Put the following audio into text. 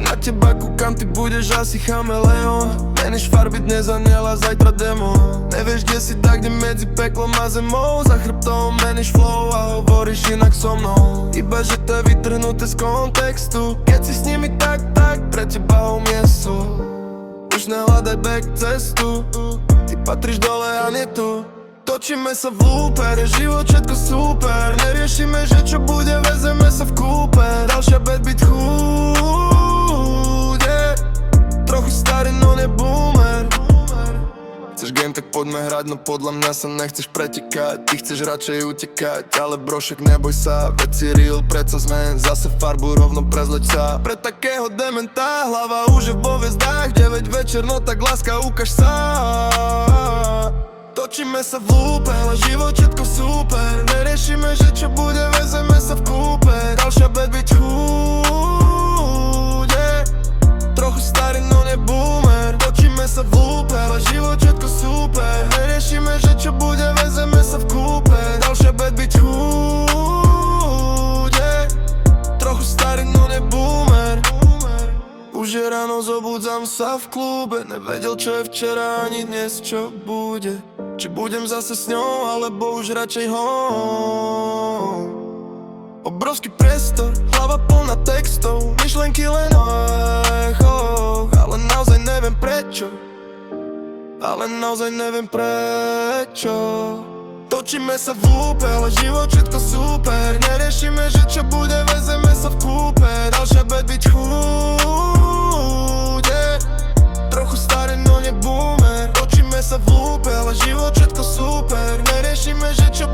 Na teba kúkam, ty budeš asi chameleón. Meníš farby dnes aniel a zajtra démon. Nevieš, kde si tak, kde medzi peklom a zemou. Za chrbtom meníš flow a hovoríš inak so mnou. Iba, že to je vytrhnuté z kontextu. Keď si s nimi tak, pre teba umiesu. Už nehľadaj back cestu. Ty patríš dole a nie tu. Točíme sa v lúpe, je život všetko super. Neriešime, že čo bude, vezeme sa v kúpe. Ďalšia bad beat chuť, yeah. Trochu starý, no ne boomer. Chceš game, tak poďme hrať, no podľa mňa sa nechceš pretekať. Ty chceš radšej utekať, ale brošek neboj sa. Veci real, predsa sme zase farbu rovno prezleď sa. Pre takého dementa, hlava už je vo hviezdách. 9 večer, no tak láska, ukáž sa. Točíme sa v lúpe, ale život všetko super. Neriešime, že čo bude, vezeme sa v kúpe. Ďalšia bad beat chuť, yeah. Trochu starý, no ne boomer. Točíme sa v lúpe, ale život všetko super. Neriešime, že čo bude, vezeme sa v kúpe. Ďalšia bad beat chuť, yeah. Trochu starý, no ne boomer. Už je ráno, zobudzam sa v klube. Nevedel, čo je včera, ani dnes, čo bude. Či budem zase s ňou, alebo už radšej home. Obrovský priestor, hlava plná textov. Myšlenky len o echoch. Ale naozaj neviem prečo. Točíme sa v lúpe, ale život všetko super. Neriešime, že čo bude, vezeme sa v kúpe. Ďalšia bad beat chuť, yeah. Trochu starý, no ne boomer. Točíme sa v lúpe, ale život všetko super. Neriešime, že čo